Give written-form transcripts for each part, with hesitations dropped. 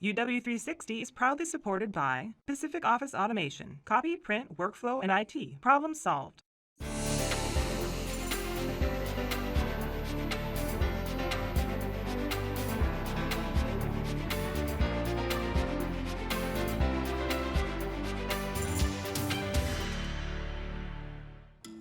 UW360 is proudly supported by Pacific Office Automation, copy, print, workflow, and IT. Problem solved.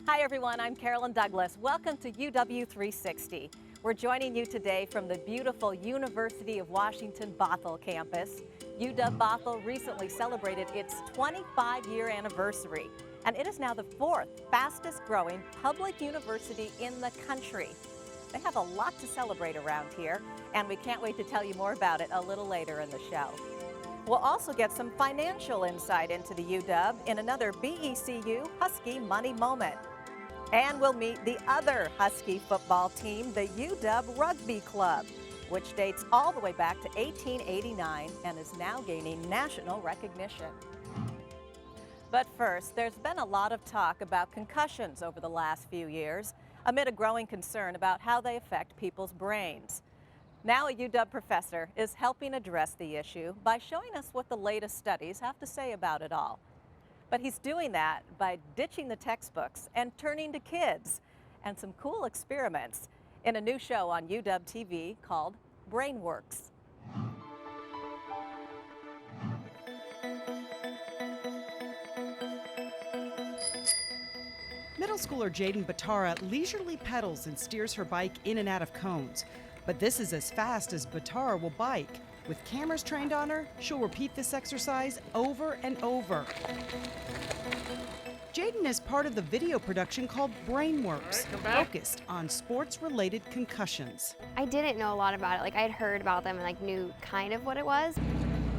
Hi everyone, I'm Carolyn Douglas. Welcome to UW360. We're joining you today from the beautiful University of Washington Bothell campus. UW Bothell recently celebrated its 25-year anniversary, and it is now the fourth fastest growing public university in the country. They have a lot to celebrate around here, and we can't wait to tell you more about it a little later in the show. We'll also get some financial insight into the UW in another BECU Husky Money Moment. And we'll meet the other Husky football team, the UW Rugby Club, which dates all the way back to 1889 and is now gaining national recognition. But first, there's been a lot of talk about concussions over the last few years, amid a growing concern about how they affect people's brains. Now a UW professor is helping address the issue by showing us what the latest studies have to say about it all. But he's doing that by ditching the textbooks and turning to kids and some cool experiments in a new show on UWTV called BrainWorks. Middle schooler Jaden Batara leisurely pedals and steers her bike in and out of cones. But this is as fast as Batara will bike. With cameras trained on her, she'll repeat this exercise over and over. Jaden is part of the video production called BrainWorks, focused on sports-related concussions. I didn't know a lot about it. I had heard about them and knew kind of what it was.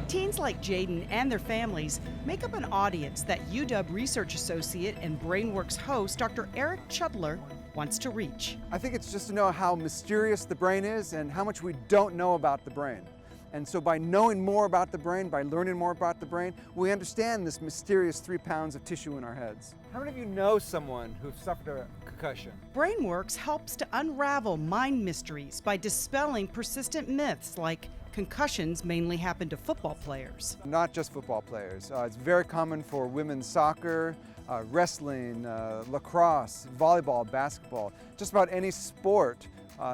Teens like Jaden and their families make up an audience that UW research associate and BrainWorks host Dr. Eric Chudler wants to reach. I think it's just to know how mysterious the brain is and how much we don't know about the brain. And so by knowing more about the brain, by learning more about the brain, we understand this mysterious 3 pounds of tissue in our heads. How many of you know someone who suffered a concussion? BrainWorks helps to unravel mind mysteries by dispelling persistent myths like concussions mainly happen to football players. Not just football players. It's very common for women's soccer, wrestling, lacrosse, volleyball, basketball, just about any sport.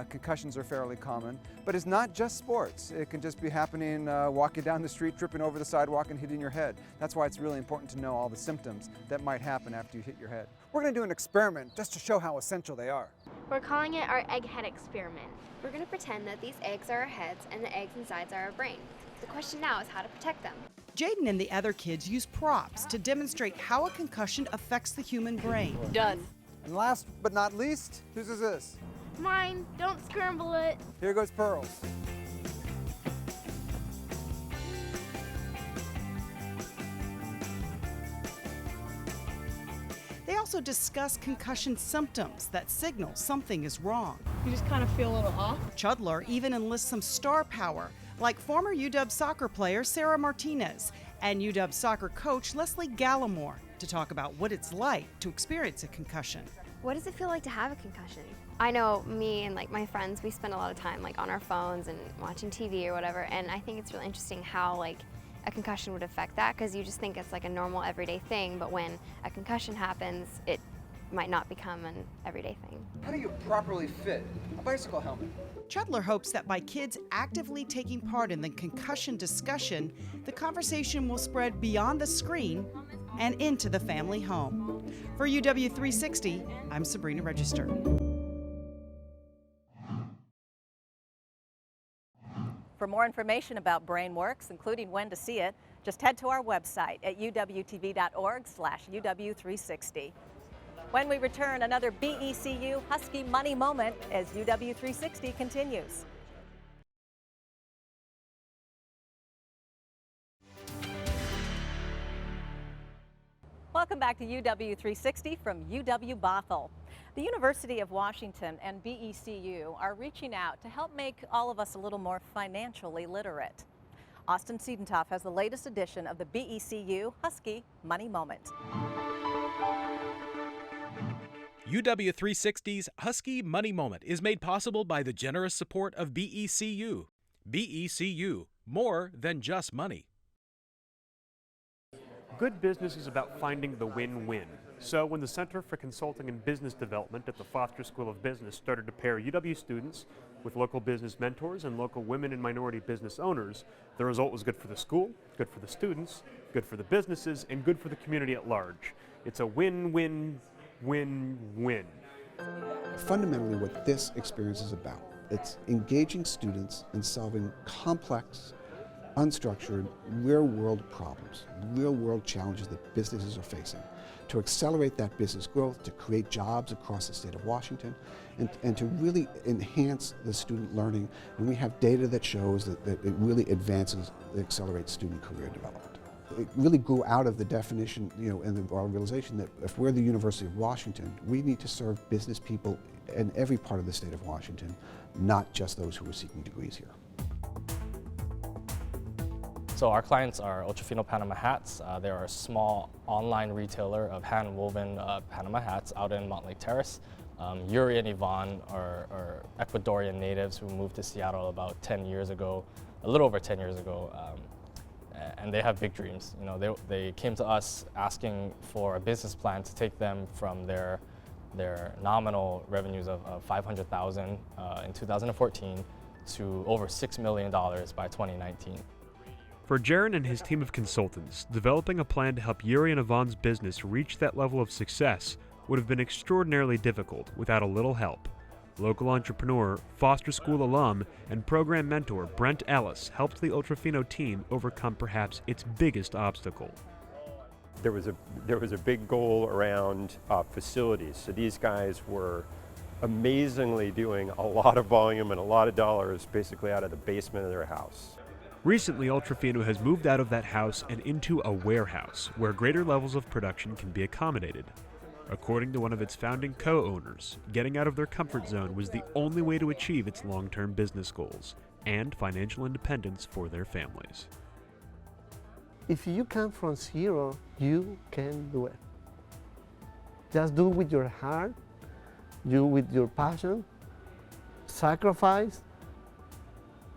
Concussions are fairly common, but it's not just sports. It can just be happening walking down the street, tripping over the sidewalk and hitting your head. That's why it's really important to know all the symptoms that might happen after you hit your head. We're going to do an experiment just to show how essential they are. We're calling it our egghead experiment. We're going to pretend that these eggs are our heads and the eggs inside are our brain. The question now is how to protect them. Jaden and the other kids use props to demonstrate how a concussion affects the human brain. Done. And last but not least, whose is this? Mine, don't scramble it. Here goes Pearl's. They also discuss concussion symptoms that signal something is wrong. You just kind of feel a little off. Chudler even enlists some star power, like former UW soccer player Sarah Martinez and UW soccer coach Leslie Gallimore, to talk about what it's like to experience a concussion. What does it feel like to have a concussion? I know me and my friends, we spend a lot of time on our phones and watching TV or whatever, and I think it's really interesting how a concussion would affect that, because you just think it's a normal everyday thing, but when a concussion happens, it might not become an everyday thing. How do you properly fit a bicycle helmet? Chudler hopes that by kids actively taking part in the concussion discussion, the conversation will spread beyond the screen and into the family home. For UW360, I'm Sabrina Register. For more information about BrainWorks, including when to see it, just head to our website at uwtv.org/UW360. When we return, another BECU Husky Money Moment as UW360 continues. Welcome back to UW360 from UW Bothell. The University of Washington and BECU are reaching out to help make all of us a little more financially literate. Austin Siedentoff has the latest edition of the BECU Husky Money Moment. UW360's Husky Money Moment is made possible by the generous support of BECU. BECU, more than just money. Good business is about finding the win-win. So when the Center for Consulting and Business Development at the Foster School of Business started to pair UW students with local business mentors and local women and minority business owners, the result was good for the school, good for the students, good for the businesses, and good for the community at large. It's a win-win-win-win. Fundamentally, what this experience is about, it's engaging students in solving complex, unstructured, real-world problems, real-world challenges that businesses are facing, to accelerate that business growth, to create jobs across the state of Washington, and to really enhance the student learning. And we have data that shows that it really advances, accelerates student career development. It really grew out of the definition, and our realization that if we're the University of Washington, we need to serve business people in every part of the state of Washington, not just those who are seeking degrees here. So our clients are Ultrafino Panama Hats. They are a small online retailer of hand-woven Panama hats out in Montlake Terrace. Yuri and Yvonne are Ecuadorian natives who moved to Seattle about 10 years ago, a little over 10 years ago, and they have big dreams. They came to us asking for a business plan to take them from their nominal revenues of $500,000 in 2014 to over $6 million by 2019. For Jaron and his team of consultants, developing a plan to help Yuri and Yvonne's business reach that level of success would have been extraordinarily difficult without a little help. Local entrepreneur, Foster School alum, and program mentor Brent Ellis helped the Ultrafino team overcome perhaps its biggest obstacle. There was a big goal around facilities. So these guys were amazingly doing a lot of volume and a lot of dollars basically out of the basement of their house. Recently, Ultrafino has moved out of that house and into a warehouse where greater levels of production can be accommodated. According to one of its founding co-owners, getting out of their comfort zone was the only way to achieve its long-term business goals and financial independence for their families. If you come from zero, you can do it. Just do it with your heart, do it with your passion, sacrifice,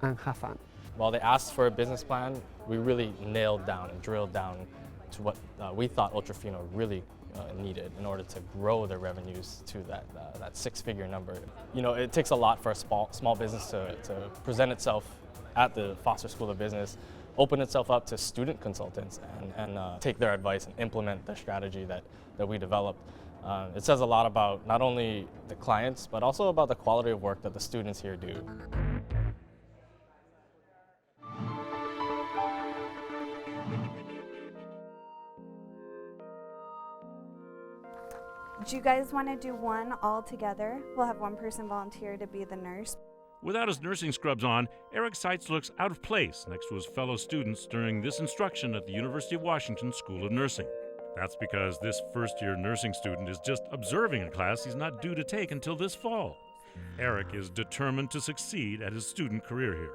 and have fun. While they asked for a business plan, we really nailed down and drilled down to what we thought Ultrafino really needed in order to grow their revenues to that six-figure number. It takes a lot for a small business to present itself at the Foster School of Business, open itself up to student consultants, and take their advice and implement the strategy that we developed. It says a lot about not only the clients, but also about the quality of work that the students here do. Do you guys want to do one all together? We'll have one person volunteer to be the nurse. Without his nursing scrubs on, Eric Seitz looks out of place next to his fellow students during this instruction at the University of Washington School of Nursing. That's because this first-year nursing student is just observing a class he's not due to take until this fall. Eric is determined to succeed at his student career here.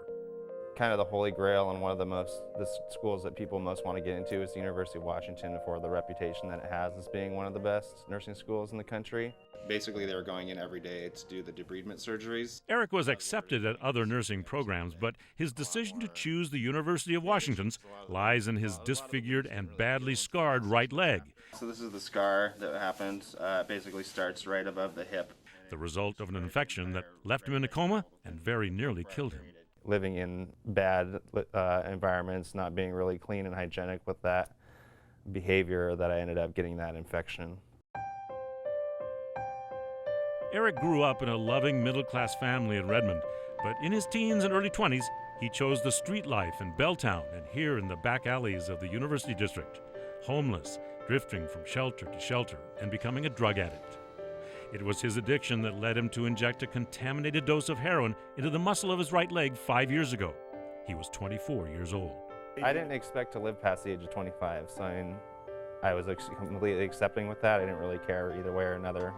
Kind of the holy grail and one of the schools that people most want to get into is the University of Washington for the reputation that it has as being one of the best nursing schools in the country. Basically, they were going in every day to do the debridement surgeries. Eric was accepted at other nursing programs, but his decision to choose the University of Washington's lies in his disfigured and badly scarred right leg. So this is the scar that happened. It basically starts right above the hip. The result of an infection that left him in a coma and very nearly killed him. Living in bad environments, not being really clean and hygienic with that behavior, that I ended up getting that infection. Eric grew up in a loving middle-class family in Redmond, but in his teens and early 20s, he chose the street life in Belltown and here in the back alleys of the University District, homeless, drifting from shelter to shelter, and becoming a drug addict. It was his addiction that led him to inject a contaminated dose of heroin into the muscle of his right leg 5 years ago. He was 24 years old. I didn't expect to live past the age of 25, so I was completely accepting with that. I didn't really care either way or another,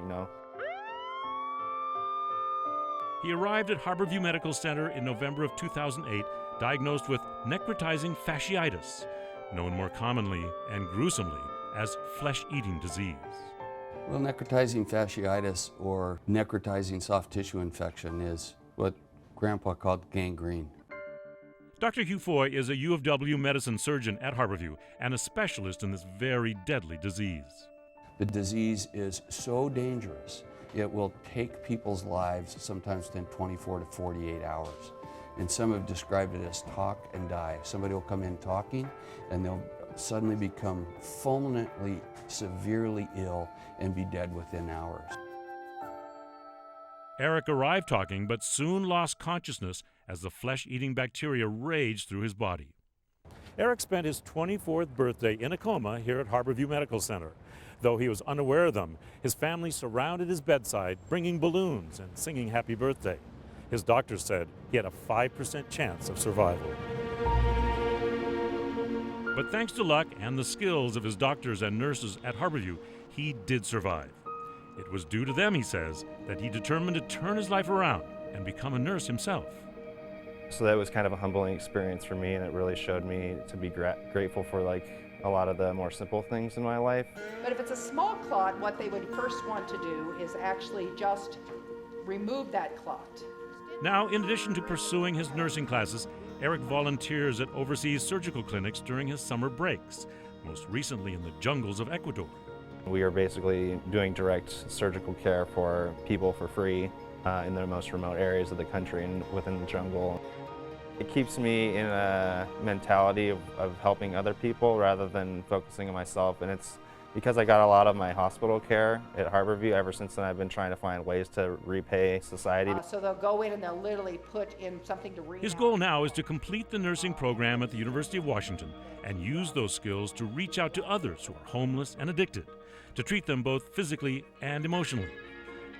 He arrived at Harborview Medical Center in November of 2008, diagnosed with necrotizing fasciitis, known more commonly and gruesomely as flesh-eating disease. Well, necrotizing fasciitis or necrotizing soft tissue infection is what Grandpa called gangrene. Dr. Hugh Foy is a U of W medicine surgeon at Harborview and a specialist in this very deadly disease. The disease is so dangerous, it will take people's lives sometimes within 24 to 48 hours. And some have described it as talk and die. Somebody will come in talking and they'll suddenly become fulminantly, severely ill and be dead within hours. Eric arrived talking but soon lost consciousness as the flesh-eating bacteria raged through his body. Eric spent his 24th birthday in a coma here at Harborview Medical Center. Though he was unaware of them, his family surrounded his bedside, bringing balloons and singing happy birthday. His doctors said he had a 5% chance of survival. But thanks to luck and the skills of his doctors and nurses at Harborview, he did survive. It was due to them, he says, that he determined to turn his life around and become a nurse himself. So that was kind of a humbling experience for me, and it really showed me to be grateful for a lot of the more simple things in my life. But if it's a small clot, what they would first want to do is actually just remove that clot. Now, in addition to pursuing his nursing classes, Eric volunteers at overseas surgical clinics during his summer breaks, most recently in the jungles of Ecuador. We are basically doing direct surgical care for people for free in the most remote areas of the country and within the jungle. It keeps me in a mentality of helping other people rather than focusing on myself, and it's because I got a lot of my hospital care at Harborview. Ever since then, I've been trying to find ways to repay society. So they'll go in and they'll literally put in something to read. His goal now is to complete the nursing program at the University of Washington and use those skills to reach out to others who are homeless and addicted, to treat them both physically and emotionally,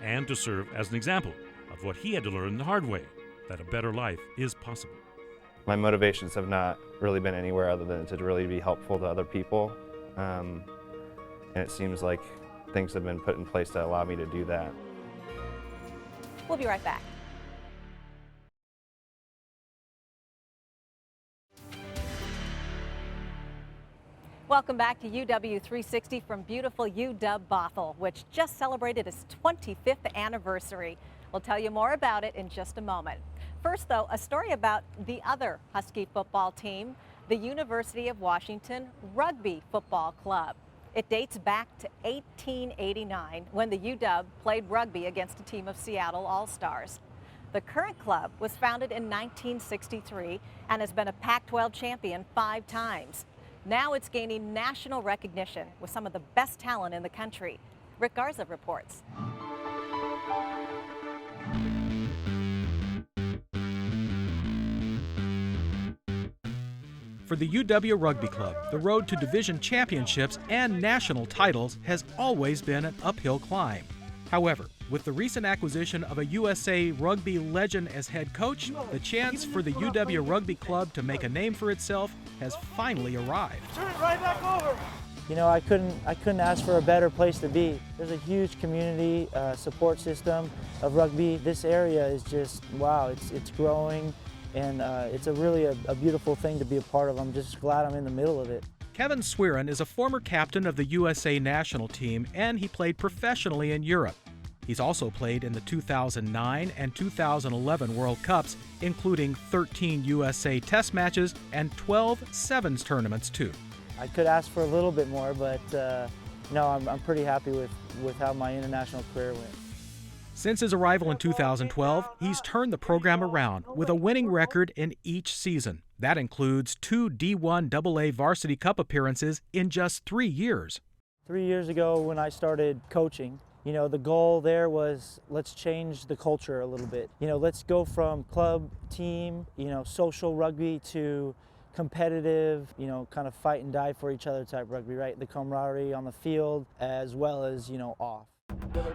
and to serve as an example of what he had to learn the hard way, that a better life is possible. My motivations have not really been anywhere other than to really be helpful to other people. And it seems like things have been put in place to allow me to do that. We'll be right back. Welcome back to UW 360 from beautiful UW Bothell, which just celebrated its 25th anniversary. We'll tell you more about it in just a moment. First, though, a story about the other Husky football team, the University of Washington Rugby Football Club. It dates back to 1889 when the UW played rugby against a team of Seattle All-Stars. The current club was founded in 1963 and has been a Pac-12 champion 5 times. Now it's gaining national recognition with some of the best talent in the country. Rick Garza reports. For the UW Rugby Club, the road to division championships and national titles has always been an uphill climb. However, with the recent acquisition of a USA Rugby legend as head coach, the chance for the UW Rugby Club to make a name for itself has finally arrived. Turn it right back over. You know, I couldn't ask for a better place to be. There's a huge community support system of rugby. This area is just, wow, it's growing. And it's really a beautiful thing to be a part of. I'm just glad I'm in the middle of it. Kevin Swearin is a former captain of the USA national team, and he played professionally in Europe. He's also played in the 2009 and 2011 World Cups, including 13 USA test matches and 12 sevens tournaments, too. I could ask for a little bit more, but no, I'm pretty happy with how my international career went. Since his arrival in 2012, he's turned the program around with a winning record in each season. That includes 2 D1 AA Varsity Cup appearances in just 3 years. 3 years ago when I started coaching, you know, the goal there was let's change the culture a little bit. You know, let's go from club, team, you know, social rugby to competitive, you know, kind of fight and die for each other type rugby, right? The camaraderie on the field as well as, you know, off. Move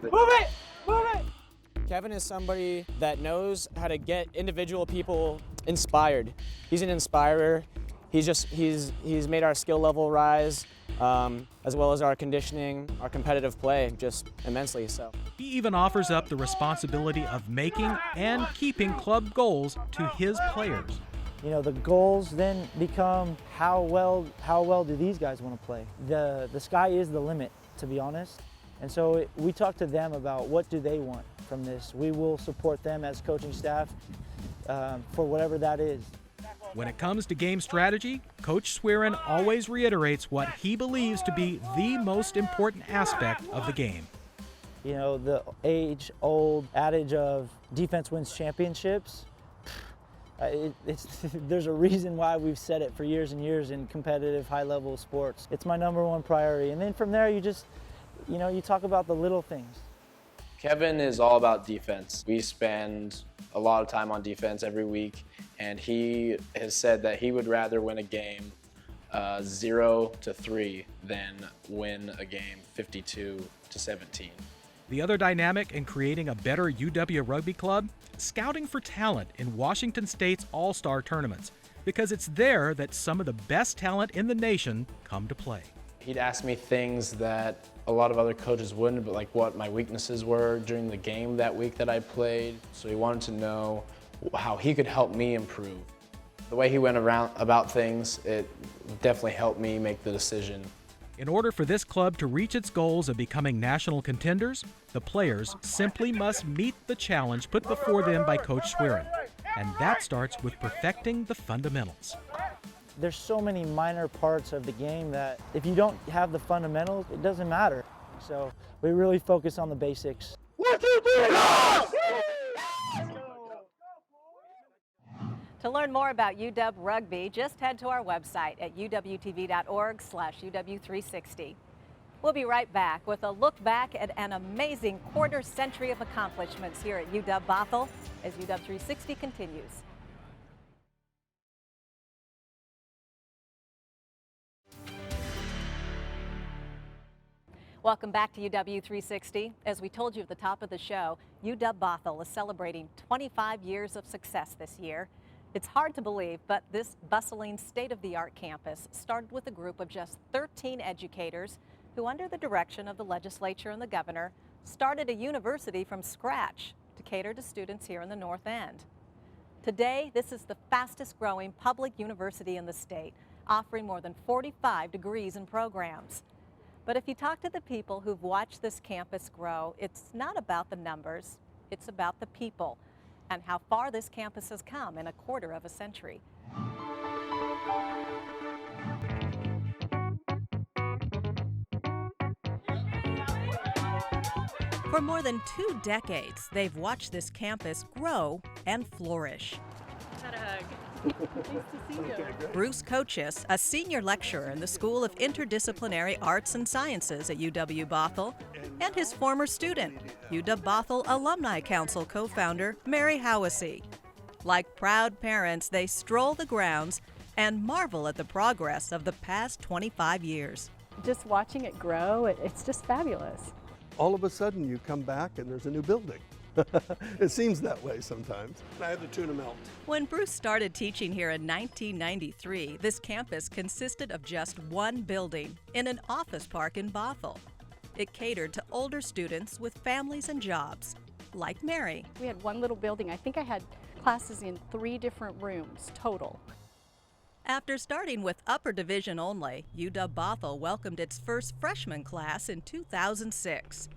it! Move it! Kevin is somebody that knows how to get individual people inspired. He's an inspirer. He's made our skill level rise, as well as our conditioning, our competitive play, just immensely so. He even offers up the responsibility of making and keeping club goals to his players. You know, the goals then become how well do these guys want to play? The sky is the limit, to be honest. And so we talk to them about what do they want from this. We will support them as coaching staff for whatever that is. When it comes to game strategy, Coach Swearin always reiterates what he believes to be the most important aspect of the game. You know, the age-old adage of defense wins championships, there's a reason why we've said it for years and years in competitive high-level sports. It's my #1 priority. And then from there, you just, you know, you talk about the little things. Kevin is all about defense. We spend a lot of time on defense every week, and he has said that he would rather win a game 0-3 than win a game 52-17. The other dynamic in creating a better UW Rugby club, scouting for talent in Washington State's All-Star tournaments, because it's there that some of the best talent in the nation come to play. He'd ask me things that a lot of other coaches wouldn't, but like what my weaknesses were during the game that week that I played. So he wanted to know how he could help me improve. The way he went about things, it definitely helped me make the decision. In order for this club to reach its goals of becoming national contenders, the players simply must meet the challenge put before them by Coach Swearin. And that starts with perfecting the fundamentals. There's so many minor parts of the game that if you don't have the fundamentals, it doesn't matter. So we really focus on the basics. 1, 2, 3, go! To learn more about UW Rugby, just head to our website at uwtv.org/UW360. We'll be right back with a look back at an amazing quarter century of accomplishments here at UW Bothell as UW360 continues. Welcome back to UW360. As we told you at the top of the show, UW Bothell is celebrating 25 years of success this year. It's hard to believe, but this bustling state-of-the-art campus started with a group of just 13 educators who, under the direction of the legislature and the governor, started a university from scratch to cater to students here in the North End. Today, this is the fastest growing public university in the state, offering more than 45 degrees and programs. But if you talk to the people who've watched this campus grow, it's not about the numbers, it's about the people and how far this campus has come in a quarter of a century. For more than 2 decades, they've watched this campus grow and flourish. Had a hug. Nice to see you. Bruce Kochis, a senior lecturer in the School of Interdisciplinary Arts and Sciences at UW Bothell, and his former student, UW Bothell Alumni Council co-founder Mary Howesy. Like proud parents, they stroll the grounds and marvel at the progress of the past 25 years. Just watching it grow, it's just fabulous. All of a sudden you come back and there's a new building. It seems that way sometimes. I had the tuna melt. When Bruce started teaching here in 1993, this campus consisted of just one building in an office park in Bothell. It catered to older students with families and jobs, like Mary. We had one little building. I think I had classes in 3 different rooms total. After starting with upper division only, UW Bothell welcomed its first freshman class in 2006.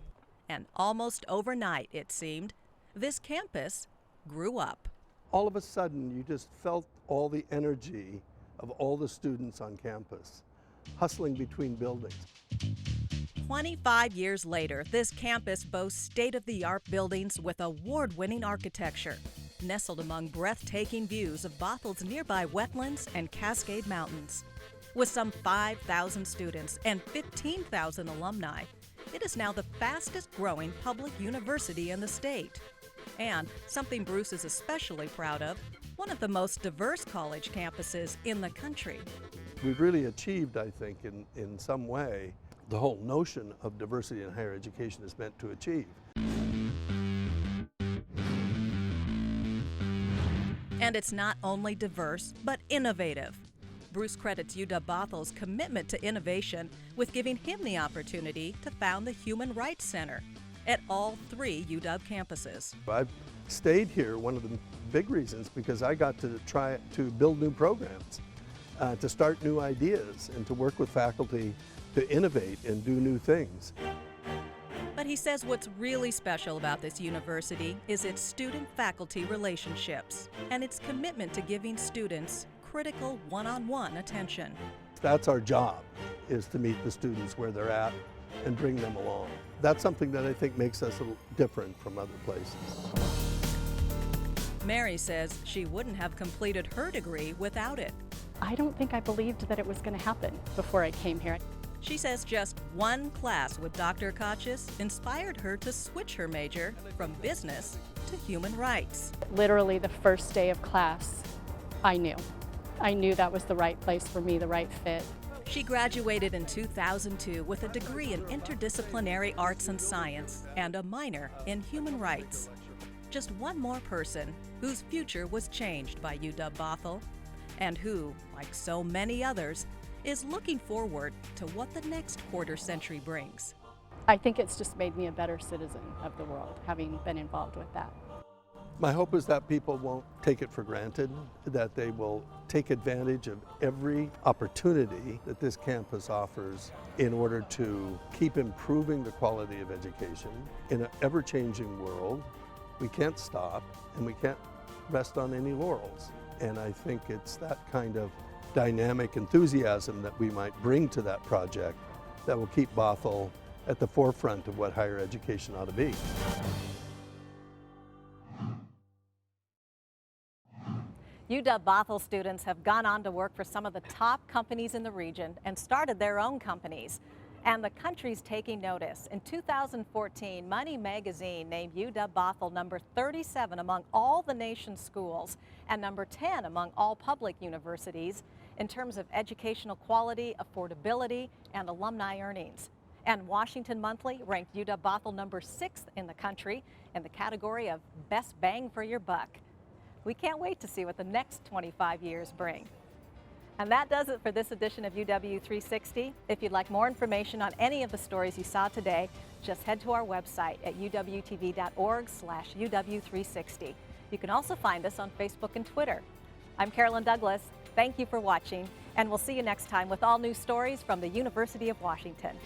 And almost overnight, it seemed, this campus grew up. All of a sudden, you just felt all the energy of all the students on campus, hustling between buildings. 25 years later, this campus boasts state-of-the-art buildings with award-winning architecture, nestled among breathtaking views of Bothell's nearby wetlands and Cascade Mountains. With some 5,000 students and 15,000 alumni, it is now the fastest growing public university in the state. And something Bruce is especially proud of, one of the most diverse college campuses in the country. We've really achieved, I think, in some way, the whole notion of diversity in higher education is meant to achieve. And it's not only diverse, but innovative. Bruce credits UW Bothell's commitment to innovation with giving him the opportunity to found the Human Rights Center at all 3 UW campuses. I've stayed here, one of the big reasons, because I got to try to build new programs, to start new ideas, and to work with faculty to innovate and do new things. But he says what's really special about this university is its student-faculty relationships and its commitment to giving students critical one-on-one attention. That's our job, is to meet the students where they're at and bring them along. That's something that I think makes us a little different from other places. Mary says she wouldn't have completed her degree without it. I don't think I believed that it was going to happen before I came here. She says just one class with Dr. Kachis inspired her to switch her major from business to human rights. Literally the first day of class, I knew that was the right place for me, the right fit. She graduated in 2002 with a degree in interdisciplinary arts and science and a minor in human rights. Just one more person whose future was changed by UW Bothell and who, like so many others, is looking forward to what the next quarter century brings. I think it's just made me a better citizen of the world, having been involved with that. My hope is that people won't take it for granted, that they will take advantage of every opportunity that this campus offers in order to keep improving the quality of education. In an ever-changing world, we can't stop and we can't rest on any laurels. And I think it's that kind of dynamic enthusiasm that we might bring to that project that will keep Bothell at the forefront of what higher education ought to be. UW Bothell students have gone on to work for some of the top companies in the region and started their own companies. And the country's taking notice. In 2014, Money Magazine named UW Bothell number 37 among all the nation's schools and number 10 among all public universities in terms of educational quality, affordability, and alumni earnings. And Washington Monthly ranked UW Bothell number 6th in the country in the category of best bang for your buck. We can't wait to see what the next 25 years bring. And that does it for this edition of UW 360. If you'd like more information on any of the stories you saw today, just head to our website at uwtv.org/UW360. You can also find us on Facebook and Twitter. I'm Carolyn Douglas. Thank you for watching, and we'll see you next time with all new stories from the University of Washington.